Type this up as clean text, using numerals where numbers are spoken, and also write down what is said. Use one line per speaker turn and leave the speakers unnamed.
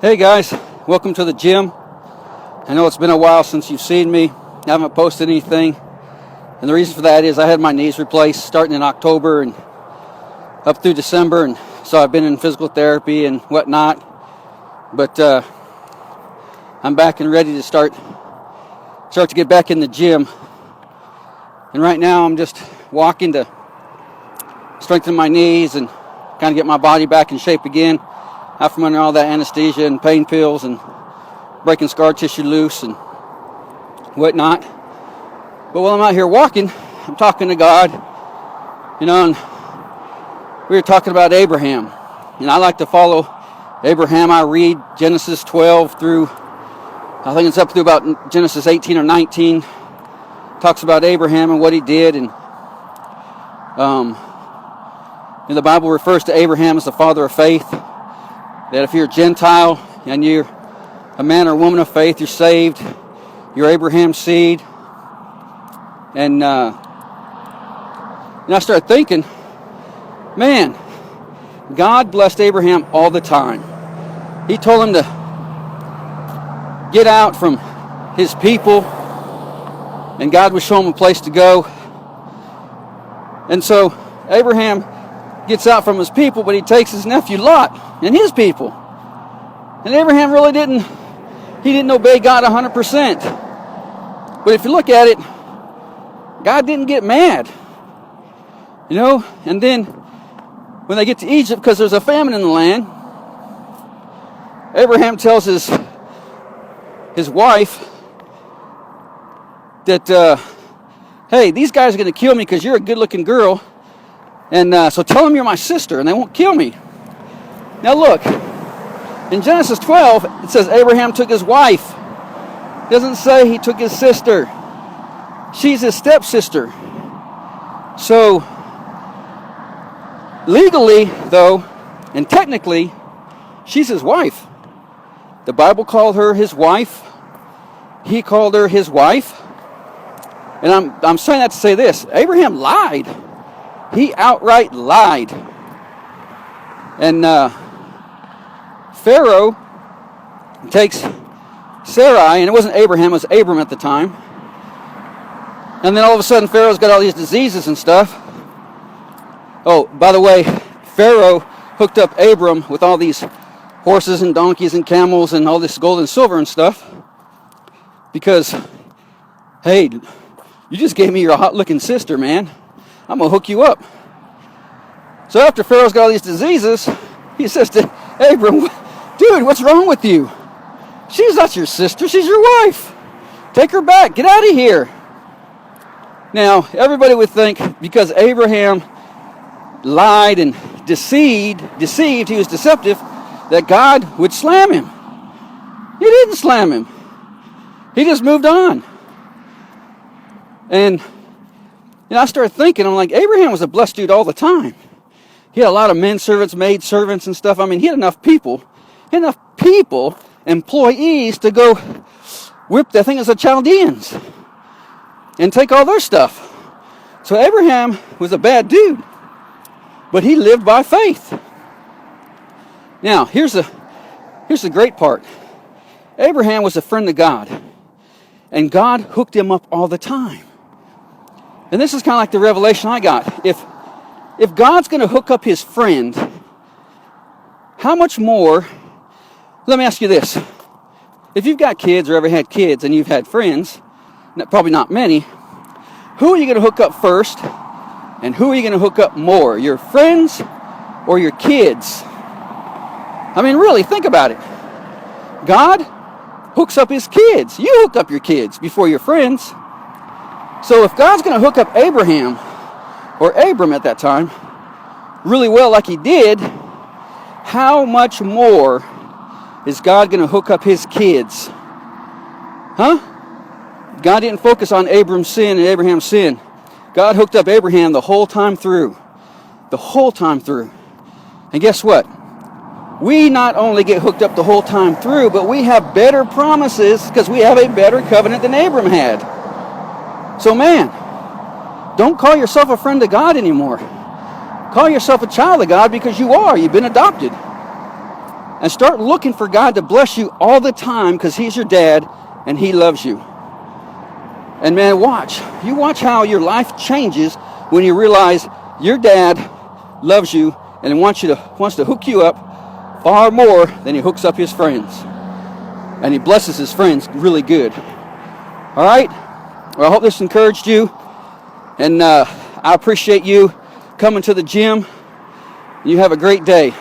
Hey guys, welcome to the gym. I know it's been a while since you've seen me. I haven't posted anything. And the reason for that is I had my knees replaced starting in October and up through December. And so I've been in physical therapy and whatnot. But I'm back and ready to start to get back in the gym. And right now I'm just walking to strengthen my knees and kind of get my body back in shape again. Out from under all that anesthesia and pain pills and breaking scar tissue loose and whatnot. But while I'm out here walking, I'm talking to God, and we were talking about Abraham. And I like to follow Abraham. I read Genesis 12 through, I think it's up through about Genesis 18 or 19. Talks about Abraham and what he did. And the Bible refers to Abraham as the father of faith. That if you're a Gentile and you're a man or woman of faith, you're saved. You're Abraham's seed. And I started thinking, man, God blessed Abraham all the time. He told him to get out from his people, and God would show him a place to go. And so Abraham gets out from his people, but he takes his nephew Lot and his people. And Abraham really didn't obey God 100%. But if you look at it, God didn't get mad. And then when they get to Egypt, because there's a famine in the land, Abraham tells his wife that, hey, these guys are going to kill me because you're a good-looking girl. And so tell them you're my sister, and they won't kill me. Now look, in Genesis 12, it says Abraham took his wife. It doesn't say he took his sister. She's his stepsister. So, legally, though, and technically, she's his wife. The Bible called her his wife. He called her his wife. And I'm saying that to say this. Abraham lied. He outright lied. And Pharaoh takes Sarai, and it wasn't Abraham, it was Abram at the time. And then all of a sudden Pharaoh's got all these diseases and stuff. Oh, by the way, Pharaoh hooked up Abram with all these horses and donkeys and camels and all this gold and silver and stuff. Because, hey, you just gave me your hot-looking sister, man. I'm going to hook you up. So after Pharaoh's got all these diseases, he says to Abram, dude, what's wrong with you? She's not your sister, she's your wife. Take her back, get out of here. Now, everybody would think because Abraham lied and deceived, he was deceptive, that God would slam him. He didn't slam him. He just moved on. And I started thinking, I'm like, Abraham was a blessed dude all the time. He had a lot of men servants, maid servants and stuff. I mean, he had enough people, employees to go whip the thing as the Chaldeans and take all their stuff. So Abraham was a bad dude, but he lived by faith. Now, here's the great part. Abraham was a friend of God, and God hooked him up all the time. And this is kind of like the revelation I got. If God's going to hook up his friend, how much more? Let me ask you this. If you've got kids or ever had kids and you've had friends, probably not many, who are you going to hook up first? And who are you going to hook up more? Your friends or your kids? I mean, really, think about it. God hooks up his kids. You hook up your kids before your friends. So if God's going to hook up Abraham, or Abram at that time, really well like he did, how much more is God going to hook up his kids? Huh? God didn't focus on Abram's sin and Abraham's sin. God hooked up Abraham the whole time through. The whole time through. And guess what? We not only get hooked up the whole time through, but we have better promises because we have a better covenant than Abram had. So man, don't call yourself a friend of God anymore. Call yourself a child of God because you are. You've been adopted. And start looking for God to bless you all the time, because He's your dad and He loves you. And man, watch. You watch how your life changes when you realize your dad loves you and wants to hook you up far more than he hooks up his friends. And he blesses his friends really good. All right? Well, I hope this encouraged you. And I appreciate you coming to the gym. You have a great day.